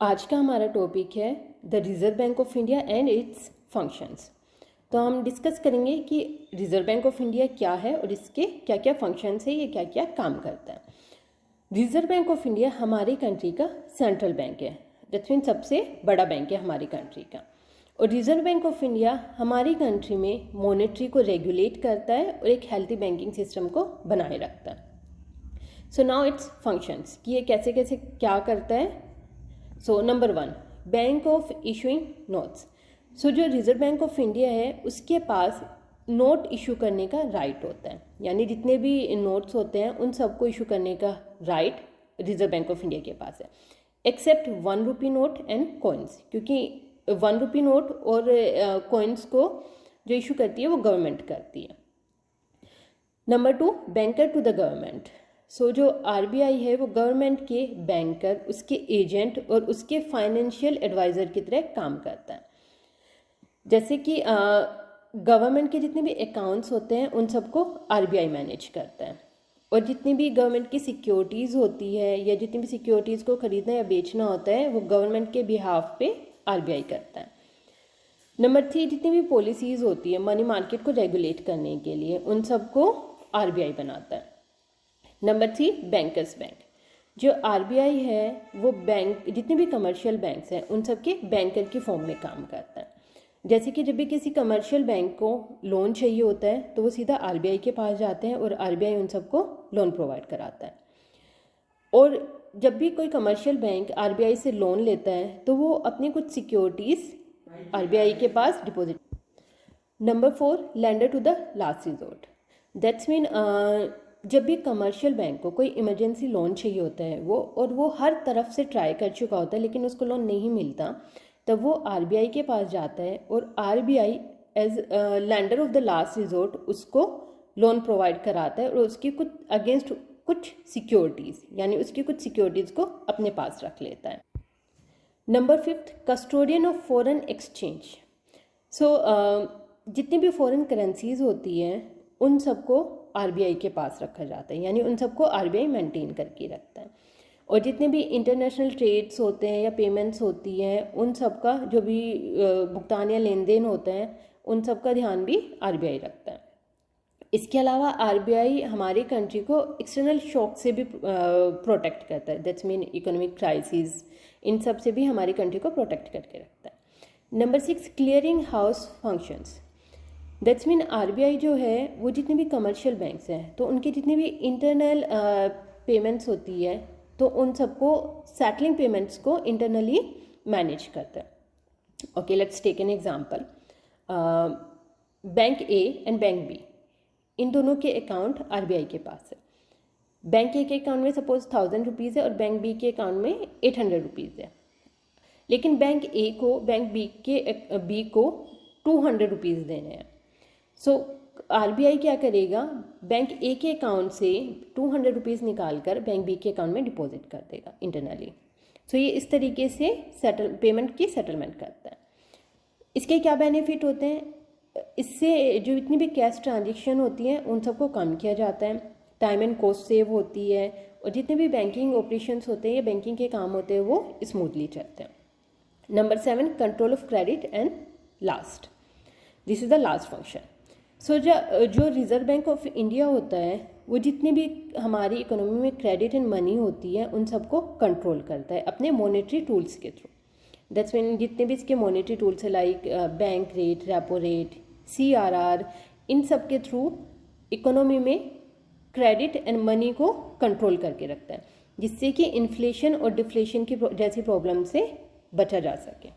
आज का हमारा टॉपिक है the reserve Bank of India and it's functions. तो हम डिस्कस करेंगे कि रिज़र्व बैंक ऑफ इंडिया क्या है और इसके क्या क्या फंक्शंस है, ये क्या क्या काम करता है। रिज़र्व बैंक ऑफ इंडिया हमारी कंट्री का सेंट्रल बैंक है, दैट्स मीन सबसे बड़ा बैंक है हमारी कंट्री का। और रिज़र्व बैंक ऑफ इंडिया हमारी कंट्री में मॉनेटरी को रेगुलेट करता है और एक हेल्थी बैंकिंग सिस्टम को बनाए रखता है। सो नाउ इट्स फंक्शंस कि ये कैसे कैसे क्या करता है। So number 1, bank of issuing notes. So जो रिज़र्व बैंक ऑफ इंडिया है उसके पास नोट इशू करने का राइट होता है, यानी जितने भी नोट्स होते हैं उन सबको इशू करने का right Reserve Bank of India के पास है, except 1 rupee note and coins, क्योंकि 1 रुपी नोट और कॉइन्स को जो इशू करती है वो गवर्नमेंट करती है। Number 2, banker to the government. So जो आरबीआई है वो गवर्नमेंट के बैंकर, उसके एजेंट और उसके फाइनेंशियल एडवाइज़र की तरह काम करता है। जैसे कि गवर्नमेंट के जितने भी अकाउंट्स होते हैं उन सबको आरबीआई मैनेज करता है, और जितनी भी गवर्नमेंट की सिक्योरिटीज़ होती है या जितनी भी सिक्योरिटीज़ को ख़रीदना या बेचना होता है वो गवर्नमेंट के बिहाफ पे आरबीआई करता है। नंबर 3, जितनी भी पॉलिसीज़ होती है मनी मार्केट को रेगुलेट करने के लिए उन सबको आरबीआई बनाता है। Number 3, bankers bank. जो आरबीआई है वो बैंक जितने भी कमर्शियल बैंक्स हैं उन सब के बैंकर की फॉर्म में काम करता है। जैसे कि जब भी किसी कमर्शियल बैंक को लोन चाहिए होता है तो वो सीधा आरबीआई के पास जाते हैं और आरबीआई उन सबको लोन प्रोवाइड कराता है। और जब भी कोई कमर्शियल बैंक आरबीआई से लोन लेता है तो वो अपनी कुछ सिक्योरिटीज़ आरबीआई के पास deposit. Number 4, lender to the last resort. That's mean जब भी कमर्शियल बैंक को कोई इमरजेंसी लोन चाहिए होता है वो हर तरफ से ट्राई कर चुका होता है लेकिन उसको लोन नहीं मिलता, तब वो आरबीआई के पास जाता है और RBI as lender of the last resort उसको लोन प्रोवाइड कराता है और उसकी कुछ अगेंस्ट कुछ सिक्योरिटीज़, यानी उसकी कुछ सिक्योरिटीज़ को अपने पास रख लेता है। Number 5, custodian of foreign exchange. So जितनी भी फॉरेन करेंसीज होती हैं उन सबको आरबीआई के पास रखा जाता है, यानी उन सबको आरबीआई मेंटेन करके रखता है। और जितने भी इंटरनेशनल ट्रेड्स होते हैं या पेमेंट्स होती हैं उन सब का जो भी भुगतान या लेन देन होता है उन सब का ध्यान भी आरबीआई रखता है। इसके अलावा आरबीआई हमारी कंट्री को एक्सटर्नल शॉक से भी प्रोटेक्ट करता है, दैट्स मीन इकोनॉमिक क्राइसिस, इन सब से भी हमारी कंट्री को प्रोटेक्ट करके रखता है। Number 6, clearing house functions. That's mean RBI जो है वो जितने भी कमर्शियल बैंक्स हैं तो उनकी जितनी भी इंटरनल पेमेंट्स होती है तो उन सबको सेटलिंग पेमेंट्स को इंटरनली मैनेज करता है। Okay, let's take an example. Bank A and bank B, इन दोनों के अकाउंट आरबीआई के पास है। बैंक ए के अकाउंट में सपोज 1000 रुपीज़ है और बैंक बी के अकाउंट में 800 रुपीज़ है, लेकिन बैंक ए को बैंक बी को 200 रुपीज़ देने हैं। सो आरबीआई क्या करेगा, बैंक ए के अकाउंट से 200 रुपीज़ निकाल कर बैंक बी के अकाउंट में डिपॉजिट कर देगा इंटरनली। सो ये इस तरीके से पेमेंट की सेटलमेंट करता है। इसके क्या बेनिफिट होते हैं, इससे जो इतनी भी कैश ट्रांजेक्शन होती हैं उन सबको कम किया जाता है, टाइम एंड कॉस्ट सेव होती है, और जितने भी बैंकिंग ऑपरेशंस होते हैं या बैंकिंग के काम होते हैं वो स्मूथली चलते हैं। Number 7, control of credit and last, this is the last function. So जो रिज़र्व बैंक ऑफ इंडिया होता है वो जितनी भी हमारी इकोनॉमी में क्रेडिट एंड मनी होती है उन सबको कंट्रोल करता है अपने मॉनेटरी टूल्स के थ्रू। दैट्स मीन जितने भी इसके मॉनेटरी टूल्स है like bank rate, repo rate, CRR, इन सब के थ्रू इकोनॉमी में क्रेडिट एंड मनी को कंट्रोल करके रखता है, जिससे कि इन्फ्लेशन और डिफ्लेशन की जैसी प्रॉब्लम से बचा जा सके।